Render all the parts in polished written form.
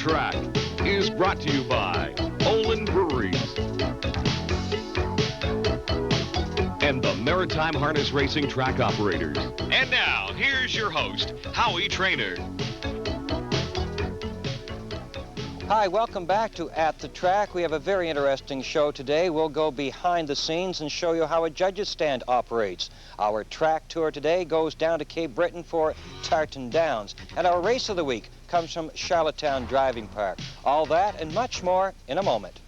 Track is brought to you by Olin Breweries and the Maritime Harness Racing Track Operators. And now, here's your host, Howie Trainer. Hi, welcome back to At the Track. We have a very interesting show today. We'll go behind the scenes and show you how a judge's stand operates. Our track tour today goes down to Cape Breton for Tarton Downs. And our race of the week comes from Charlottetown Driving Park. All that and much more in a moment.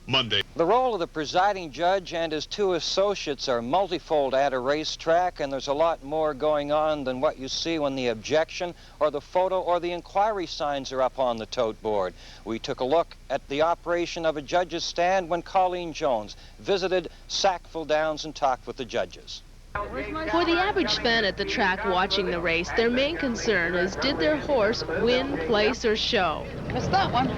Monday. The role of the presiding judge and his two associates are multifold at a racetrack, and there's a lot more going on than what you see when the objection or the photo or the inquiry signs are up on the tote board. We took a look at the operation of a judge's stand when Colleen Jones visited Sackville Downs and talked with the judges. For the average fan at the track watching the race, their main concern is, did their horse win, place, or show? Missed that one.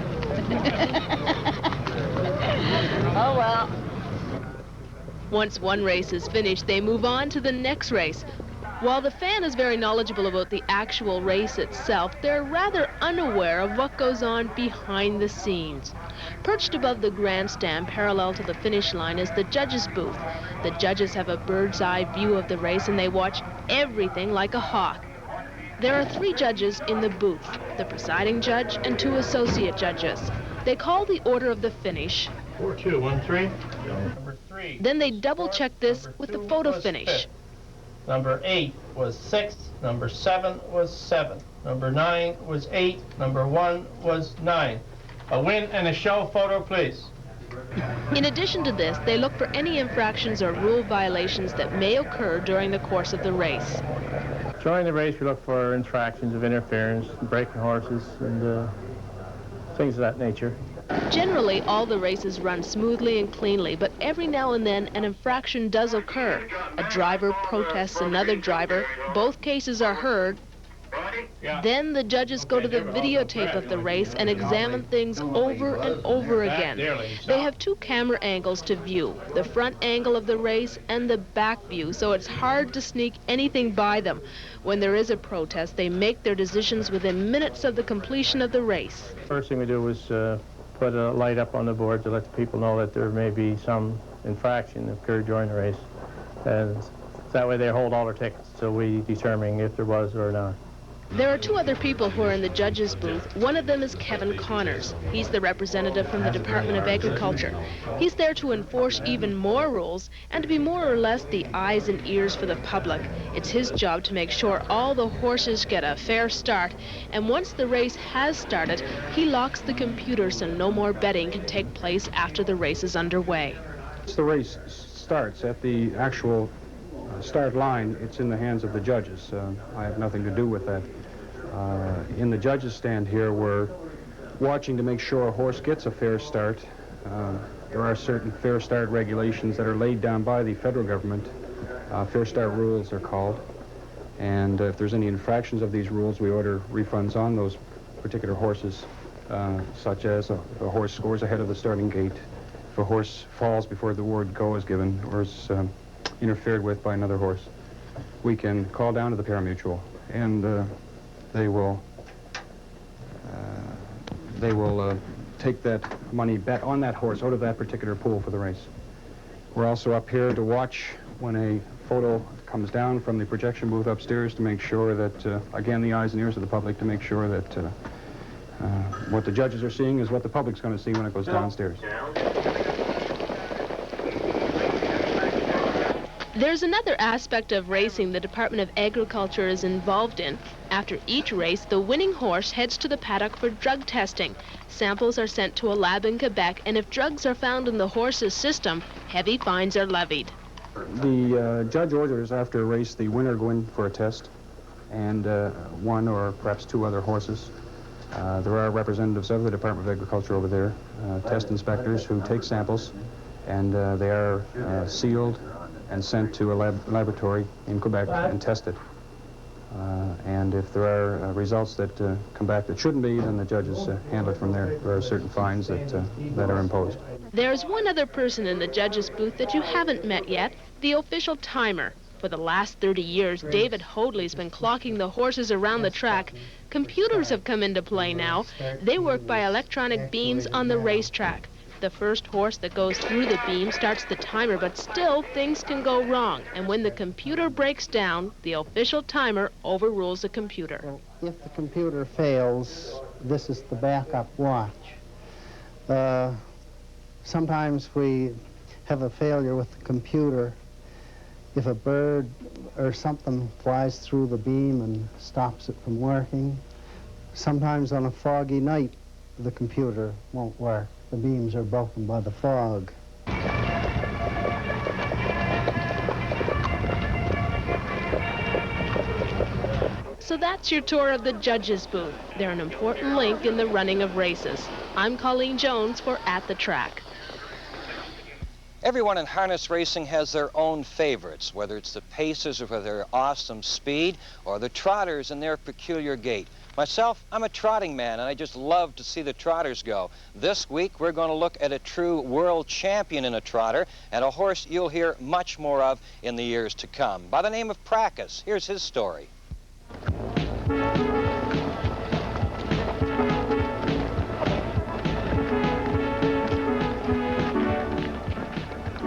Oh, well. Once one race is finished, they move on to the next race. While the fan is very knowledgeable about the actual race itself, they're rather unaware of what goes on behind the scenes. Perched above the grandstand, parallel to the finish line, is the judges' booth. The judges have a bird's-eye view of the race, and they watch everything like a hawk. There are 3 judges in the booth, the presiding judge and 2 associate judges. They call the order of the finish. 4, 2, 1, 3. Number 3. Then they double-check this with the photo finish. 5th. Number 8 was 6th. Number 7 was 7th. Number 9 was 8. Number 1 was 9. A win and a show photo, please. In addition to this, they look for any infractions or rule violations that may occur during the course of the race. During the race, we look for infractions of interference, breaking horses, and things of that nature. Generally, all the races run smoothly and cleanly, but every now and then an infraction does occur. A driver protests another driver, both cases are heard. Then the judges go to the videotape of the race and examine things over and over again. They have 2 camera angles to view, the front angle of the race and the back view, so it's hard to sneak anything by them. When there is a protest, they make their decisions within minutes of the completion of the race. First thing we do was put a light up on the board to let the people know that there may be some infraction that occurred during the race. And that way they hold all their tickets till we determine if there was or not. There are 2 other people who are in the judges' booth. One of them is Kevin Connors. He's the representative from the Department of Agriculture. He's there to enforce even more rules and to be more or less the eyes and ears for the public. It's his job to make sure all the horses get a fair start, and once the race has started, he locks the computer so no more betting can take place after the race is underway. Once the race starts at the actual start line, it's in the hands of the judges. I have nothing to do with that. In the judges' stand here, we're watching to make sure a horse gets a fair start. There are certain fair start regulations that are laid down by the federal government. Fair start rules are called. And if there's any infractions of these rules, we order refunds on those particular horses, such as if a horse scores ahead of the starting gate, if a horse falls before the word go is given, or is interfered with by another horse. We can call down to the parimutuel, and they will take that money bet on that horse out of that particular pool for the race. We're also up here to watch when a photo comes down from the projection booth upstairs to make sure that, again, the eyes and ears of the public, to make sure that what the judges are seeing is what the public's going to see when it goes downstairs. There's another aspect of racing the Department of Agriculture is involved in. After each race, the winning horse heads to the paddock for drug testing. Samples are sent to a lab in Quebec, and if drugs are found in the horse's system, heavy fines are levied. The judge orders after a race the winner go in for a test, and 1 or perhaps 2 other horses. There are representatives of the Department of Agriculture over there, test inspectors who take samples, and they are sealed and sent to a laboratory in Quebec and tested. And if there are results that come back that shouldn't be, then the judges handle it from there. There are certain fines that are imposed. There's one other person in the judges' booth that you haven't met yet, the official timer. For the last 30 years, David Hoadley's been clocking the horses around the track. Computers have come into play now. They work by electronic beams on the racetrack. The first horse that goes through the beam starts the timer, but still things can go wrong. And when the computer breaks down, the official timer overrules the computer. Well, if the computer fails, this is the backup watch. Sometimes we have a failure with the computer. If a bird or something flies through the beam and stops it from working, sometimes on a foggy night, the computer won't work. The beams are broken by the fog. So that's your tour of the judges' booth. They're an important link in the running of races. I'm Colleen Jones for At the Track. Everyone in harness racing has their own favorites, whether it's the pacers with their awesome speed or the trotters and their peculiar gait. Myself, I'm a trotting man, and I just love to see the trotters go. This week, we're going to look at a true world champion in a trotter and a horse you'll hear much more of in the years to come. By the name of Prakas, here's his story.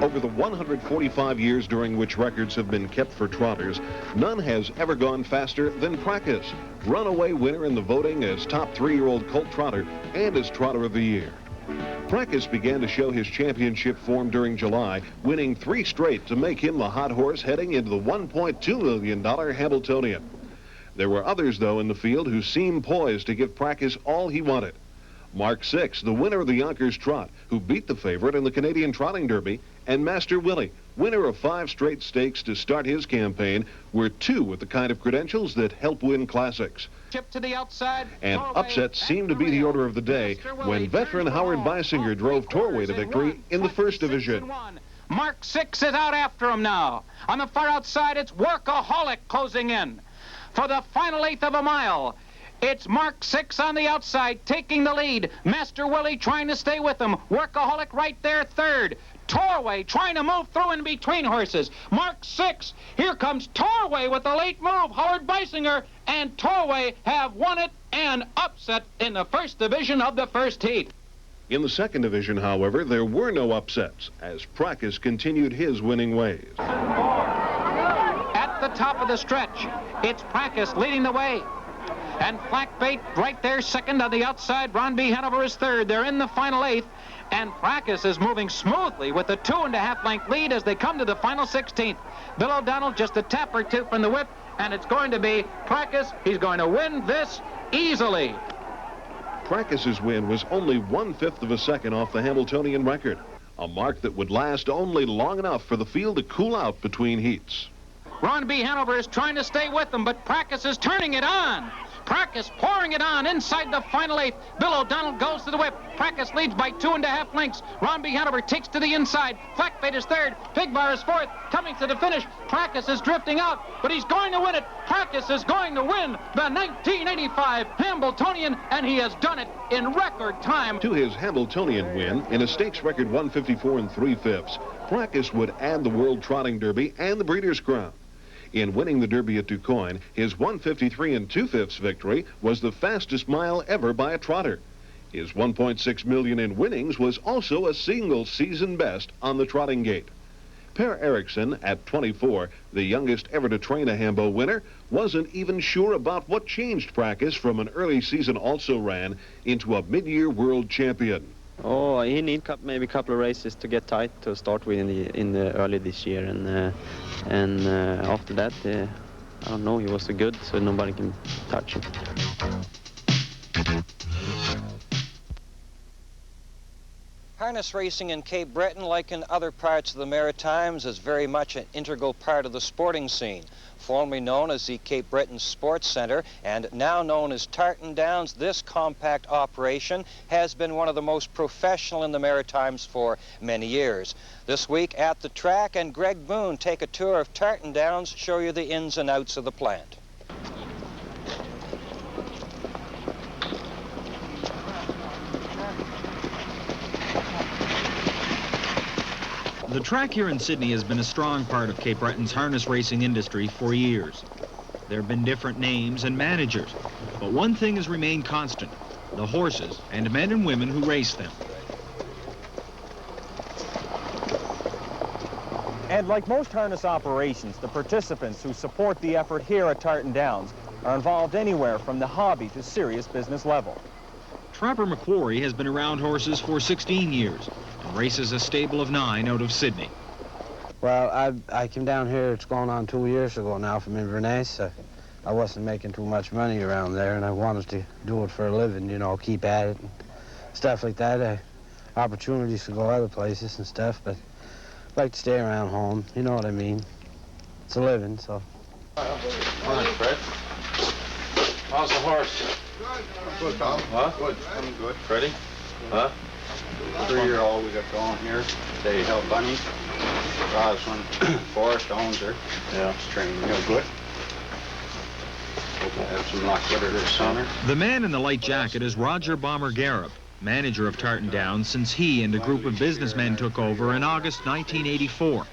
Over the 145 years during which records have been kept for trotters, none has ever gone faster than Prakas, runaway winner in the voting as top 3-year-old colt trotter and as Trotter of the Year. Prakas began to show his championship form during July, winning 3 straight to make him the hot horse heading into the $1.2 million Hamiltonian. There were others, though, in the field who seemed poised to give Prakas all he wanted. Mark 6, the winner of the Yonkers Trot, who beat the favorite in the Canadian Trotting Derby, and Master Willie, winner of 5 straight stakes to start his campaign, were 2 with the kind of credentials that help win classics. Chip to the outside. And upsets seemed to be the order of the day when veteran Howard Beisinger drove Torway to victory in the first division. Mark 6 is out after him now. On the far outside, it's Workaholic closing in. For the final 1/8 of a mile, it's Mark 6 on the outside, taking the lead. Master Willie trying to stay with him. Workaholic right there, third. Torway trying to move through in between horses. Mark 6. Here comes Torway with the late move. Howard Beisinger and Torway have won it and upset in the first division of the first heat. In the second division, however, there were no upsets as Prakas continued his winning ways. At the top of the stretch, it's Prakas leading the way. And Flackbait right there second. On the outside, Ron B. Hanover is third. They're in the final 1/8. And Prakas is moving smoothly with a 2.5 length lead as they come to the final 16th. Bill O'Donnell just a tap or two from the whip, and it's going to be Prakas. He's going to win this easily. Prakas's win was only 1/5 of a second off the Hamiltonian record, a mark that would last only long enough for the field to cool out between heats. Ron B. Hanover is trying to stay with them, but Prakas is turning it on. Prakas pouring it on inside the final 1/8. Bill O'Donnell goes to the whip. Prakas leads by 2.5 lengths. Ron B. Hanover takes to the inside. Flackbait is third. Pigbar is fourth. Coming to the finish. Prakas is drifting out, but he's going to win it. Prakas is going to win the 1985 Hamiltonian, and he has done it in record time. To his Hamiltonian win, in a stakes record 154 3/5, Prakas would add the World Trotting Derby and the Breeders' Crown. In winning the Derby at DuQuoin, his 153 2/5 victory was the fastest mile ever by a trotter. His $1.6 million in winnings was also a single season best on the trotting gate. Per Eriksson, at 24, the youngest ever to train a Hambo winner, wasn't even sure about what changed Prakas from an early season also-ran into a mid-year world champion. Oh, he need maybe a couple of races to get tight to start with in the early this year, and after that, I don't know. He was so good, so nobody can touch him. Harness racing in Cape Breton, like in other parts of the Maritimes, is very much an integral part of the sporting scene. Formerly known as the Cape Breton Sports Center and now known as Tartan Downs, this compact operation has been one of the most professional in the Maritimes for many years. This week At the Track and Greg Boone take a tour of Tartan Downs, show you the ins and outs of the plant. The track here in Sydney has been a strong part of Cape Breton's harness racing industry for years. There have been different names and managers, but one thing has remained constant: the horses and men and women who race them. And like most harness operations, the participants who support the effort here at Tartan Downs are involved anywhere from the hobby to serious business level. Trapper McQuarrie has been around horses for 16 years and races a stable of 9 out of Sydney. Well, I came down here, it's going on 2 years ago now from Inverness. I wasn't making too much money around there, and I wanted to do it for a living, you know, keep at it and stuff like that. Opportunities to go other places and stuff, but I like to stay around home, you know what I mean. It's a living, so. Morning, Fred. How's the horse? Good, Tom. Huh? Good. I'm good. Freddie? Huh? 3-year-old we got going here. They help Bunny. Roslyn, Forrest owns her. Yeah. She's training real good. Hope we'll have some luck with her this summer. The man in the light jacket is Roger Bomber Garib, manager of Tartan Downs since he and a group of businessmen took over in August 1984.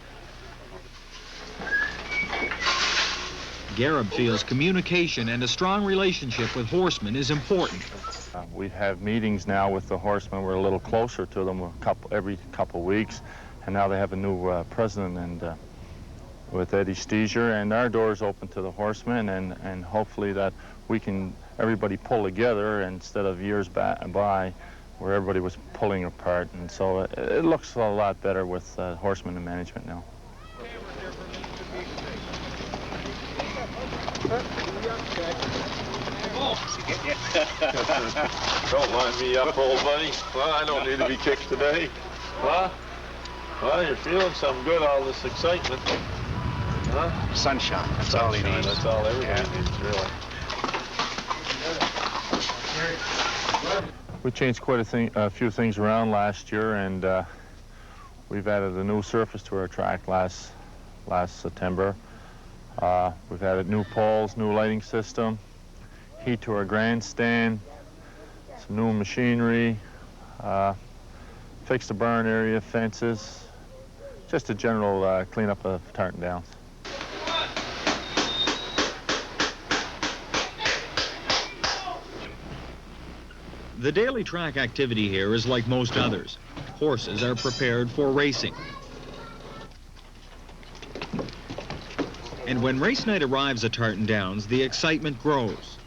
Garib feels communication and a strong relationship with horsemen is important. We have meetings now with the horsemen. We're a little closer to them every couple of weeks, and now they have a new president and with Eddie Steger, and our door's open to the horsemen, and hopefully that we can everybody pull together instead of years by where everybody was pulling apart, and so it looks a lot better with horsemen and management now. Don't line me up, old buddy. Well, I don't need to be kicked today. Huh? Well, you're feeling some good, all this excitement. Huh? Sunshine. That's all he needs. That's all everybody needs, really. We changed quite a few things around last year, and we've added a new surface to our track last September. We've added new poles, new lighting system, heat to our grandstand, some new machinery, fixed the barn area, fences, just a general cleanup of Tartan Downs. The daily track activity here is like most others. Horses are prepared for racing. And when race night arrives at Tartan Downs, the excitement grows.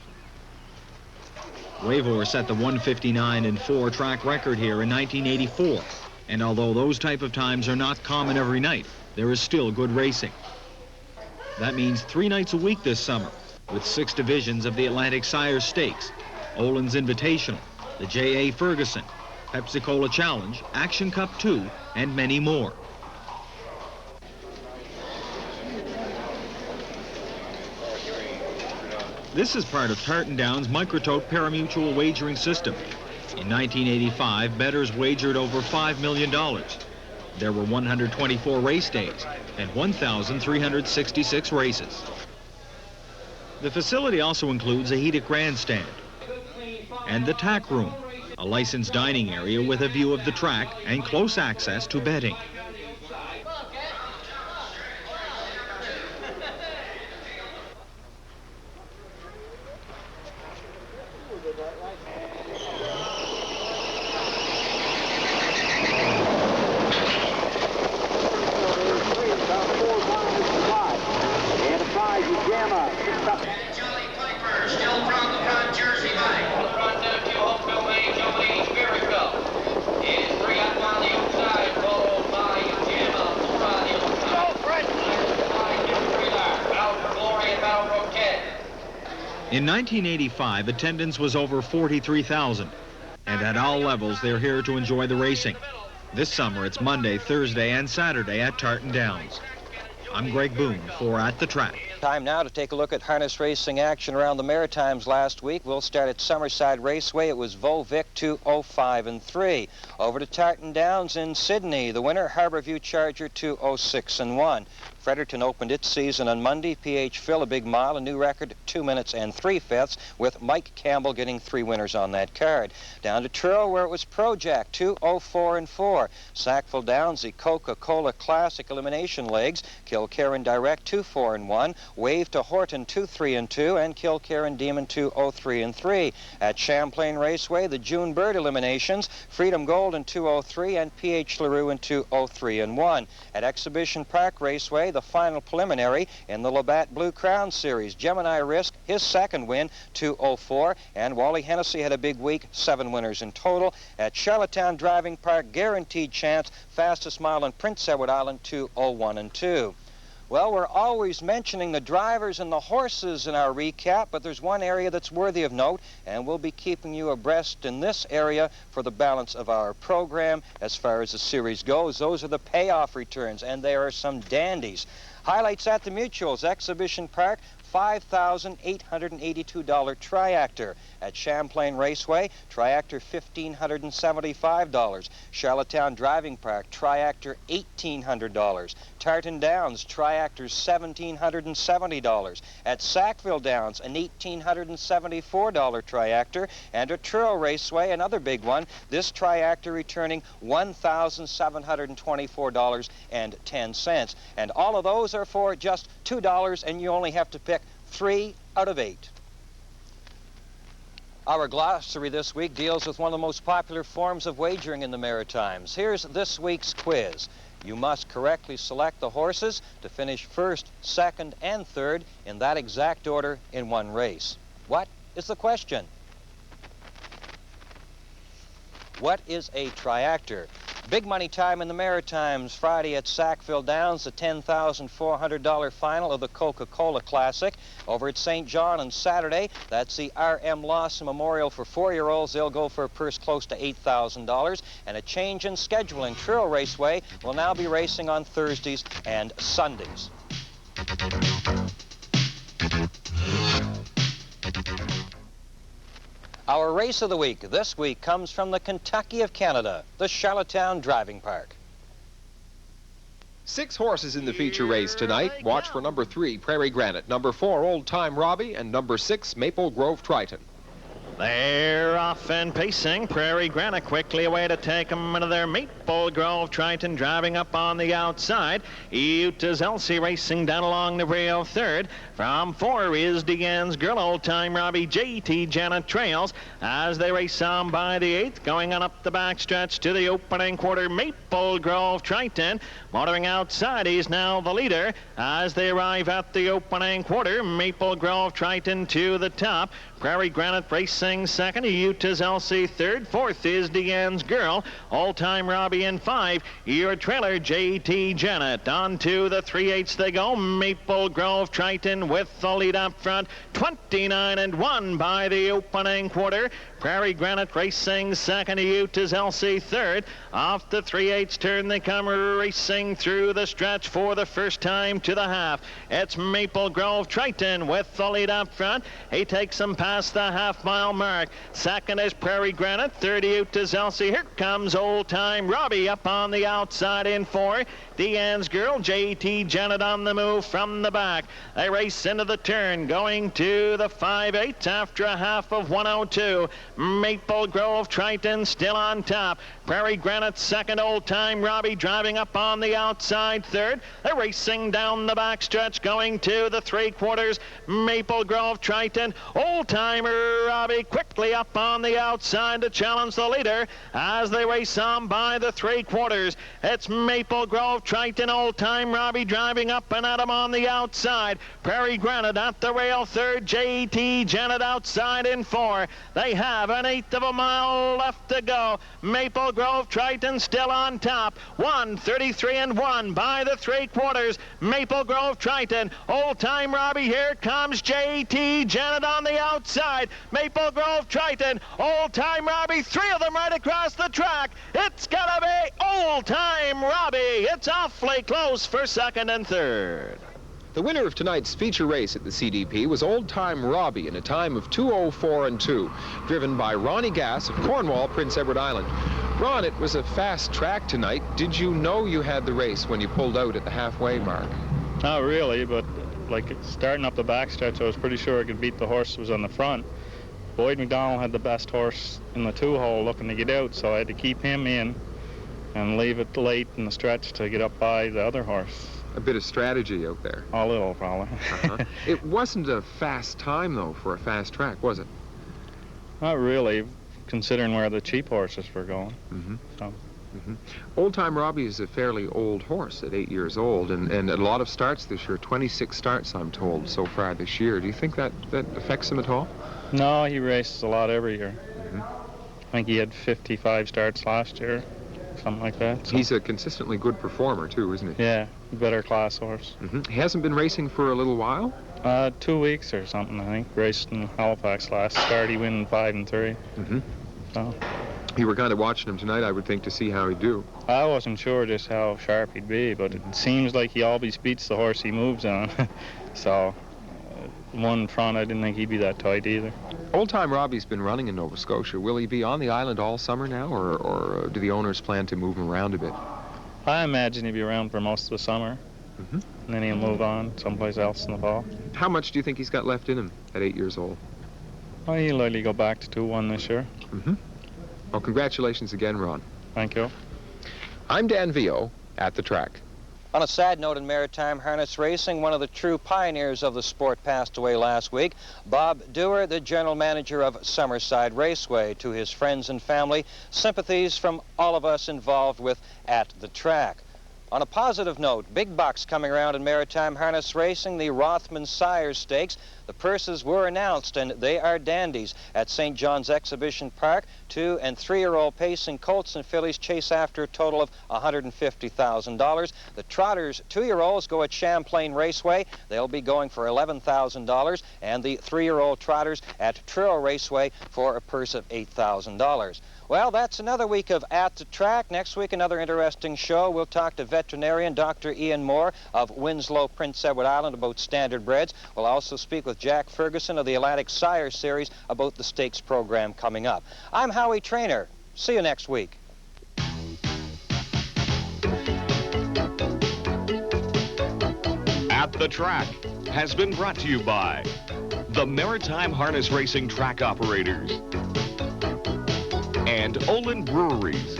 Wavor set the 1:59.4 track record here in 1984. And although those type of times are not common every night, there is still good racing. That means 3 nights a week this summer, with 6 divisions of the Atlantic Sire Stakes, Olin's Invitational, the J.A. Ferguson, Pepsi-Cola Challenge, Action Cup 2, and many more. This is part of Tartan Downs' microtote parimutuel wagering system. In 1985, bettors wagered over $5 million. There were 124 race days and 1,366 races. The facility also includes a heated grandstand and the tack room, a licensed dining area with a view of the track and close access to betting. In 1985, attendance was over 43,000, and at all levels, they're here to enjoy the racing. This summer, it's Monday, Thursday, and Saturday at Tartan Downs. I'm Greg Boone for At the Track. Time now to take a look at harness racing action around the Maritimes last week. We'll start at Summerside Raceway. It was Volvic 205-3. Over to Tartan Downs in Sydney. The winner, Harbourview Charger 206-1. Fredericton opened its season on Monday. PH Phil, a big mile, a new record, 2 minutes and 3/5, with Mike Campbell getting 3 winners on that card. Down to Truro, where it was Projac, 2:04 and 4. Sackville Downs, the Coca-Cola Classic elimination legs. Kilkerran Direct, 2:4 and 1. Wave to Horton, 2:3 and 2, and Kilkerran Demon, 2:03 and 3. At Champlain Raceway, the June Bird eliminations. Freedom Gold in 2:03 and PH LaRue in 2:03 and 1. At Exhibition Park Raceway, the final preliminary in the Labatt Blue Crown Series. Gemini Risk, his second win, 2:04, and Wally Hennessy had a big week, 7 winners in total. At Charlottetown Driving Park, Guaranteed Chance, fastest mile on Prince Edward Island, 2:01 and 2. Well, we're always mentioning the drivers and the horses in our recap, but there's one area that's worthy of note, and we'll be keeping you abreast in this area for the balance of our program as far as the series goes. Those are the payoff returns, and there are some dandies. Highlights at the Mutuals, Exhibition Park, $5,882 Triactor. At Champlain Raceway, Triactor $1,575. Charlottetown Driving Park, Triactor $1,800. Tarton Downs, Triactor $1,770. At Sackville Downs, an $1,874 Triactor. And at Truro Raceway, another big one, this Triactor returning $1,724.10. And all of those are for just $2, and you only have to pick 3 out of 8. Our glossary this week deals with one of the most popular forms of wagering in the Maritimes. Here's this week's quiz. You must correctly select the horses to finish first, second, and third in that exact order in one race. What is the question? What is a Triactor? Big money time in the Maritimes Friday at Sackville Downs, the $10,400 final of the Coca-Cola Classic. Over at St. John on Saturday, that's the R.M. Lawson Memorial for 4-year-olds. They'll go for a purse close to $8,000. And a change in scheduling. Truro Raceway will now be racing on Thursdays and Sundays. Our race of the week this week comes from the Kentucky of Canada, the Charlottetown Driving Park. 6 horses in the feature race tonight. Watch for number 3, Prairie Granite, number 4, Old Time Robbie, and number 6, Maple Grove Triton. They're off and pacing. Prairie Granite quickly away to take them into their Maple Grove Triton driving up on the outside. Utah's Elsie racing down along the rail third. From 4 is Deanne's Girl. Old Time Robbie, JT Janet trails as they race on by the 8th. Going on up the backstretch to the opening quarter, Maple Grove Triton. Motoring outside, he's now the leader as they arrive at the opening quarter. Maple Grove Triton to the top. Prairie Granite racing second. Utah's Elsie third. 4th is Deanne's Girl. Old Time Robbie in 5. Your trailer, JT Janet. On to the 3/8 they go. Maple Grove Triton with the lead up front. 29 and 1 by the opening quarter. Prairie Granite racing second. Utah's Elsie third. Off the 3/8 turn they come racing through the stretch for the first time to the half. It's Maple Grove Triton with the lead up front. He takes them past the half-mile mark. Second is Prairie Granite. Third, Utah's Elsie. Here comes Old Time Robbie up on the outside in 4. Deanne's Girl, JT Janet on the move from the back. They race into the turn, going to the 5/8 after a half of 1:02. Maple Grove Triton still on top. Prairie Granite second. Old Time Robbie driving up on the outside third. They're racing down the backstretch, going to the 3/4. Maple Grove Triton. Old Timer Robbie quickly up on the outside to challenge the leader as they race on by the 3/4. It's Maple Grove Triton. Old Time Robbie driving up and at him on the outside. Prairie Granite at the rail third. JT Janet outside in 4. They have an 1/8 of a mile left to go. Maple Grove Triton still on top. 1:33 and 1 by the 3/4. Maple Grove Triton. Old Time Robbie. Here comes JT Janet on the outside. Maple Grove Triton. Old Time Robbie. 3 of them right across the track. It's gonna be Old Time Robbie. It's awfully close for second and third. The winner of tonight's feature race at the CDP was Old Time Robbie in a time of 2:04 and 2, driven by Ronnie Gass of Cornwall, Prince Edward Island. Ron, it was a fast track tonight. Did you know you had the race when you pulled out at the halfway mark? Not really, but like starting up the backstretch, I was pretty sure I could beat the horse that was on the front. Boyd McDonald had the best horse in the 2-hole looking to get out, so I had to keep him in and leave it late in the stretch to get up by the other horse. A bit of strategy out there. A little, probably. It wasn't a fast time, though, for a fast track, was it? Not really, considering where the cheap horses were going. So. Old Time Robbie is a fairly old horse at 8 years old, and a lot of starts this year, 26 starts, I'm told, so far this year. Do you think that affects him at all? No, he races a lot every year. I think he had 55 starts last year, something like that. So. He's a consistently good performer, too, isn't he? Yeah, better class horse. He hasn't been racing for a little while? 2 weeks or something, I think. Raced in Halifax last start. He won 5-3. So. You were kind of watching him tonight, I would think, to see how he'd do. I wasn't sure just how sharp he'd be, but it seems like he always beats the horse he moves on. So, one in front, I didn't think he'd be that tight either. Old Time Robbie's been running in Nova Scotia. Will he be on the island all summer now, or do the owners plan to move him around a bit? I imagine he'll be around for most of the summer, and then he'll move on someplace else in the fall. How much do you think he's got left in him at 8 years old? Well, he'll likely go back to 2-1 this year. Well, congratulations again, Ron. Thank you. I'm Dan Vio at the track. On a sad note in maritime harness racing, one of the true pioneers of the sport passed away last week. Bob Dewar, the general manager of Summerside Raceway. To his friends and family, sympathies from all of us involved with At the Track. On a positive note, big bucks coming around in maritime harness racing, the Rothman Sires Stakes. The purses were announced, and they are dandies. At St. John's Exhibition Park, 2- and 3-year-old pacing colts and fillies chase after a total of $150,000. The trotters, 2-year-olds, go at Champlain Raceway. They'll be going for $11,000, and the 3-year-old trotters at Truro Raceway for a purse of $8,000. Well, that's another week of At the Track. Next week, another interesting show. We'll talk to veterinarian Dr. Ian Moore of Winslow, Prince Edward Island about standard breds. We'll also speak with Jack Ferguson of the Atlantic Sire Series about the stakes program coming up. I'm Howie Trainer. See you next week. At the Track has been brought to you by the Maritime Harness Racing Track Operators and Olin Breweries.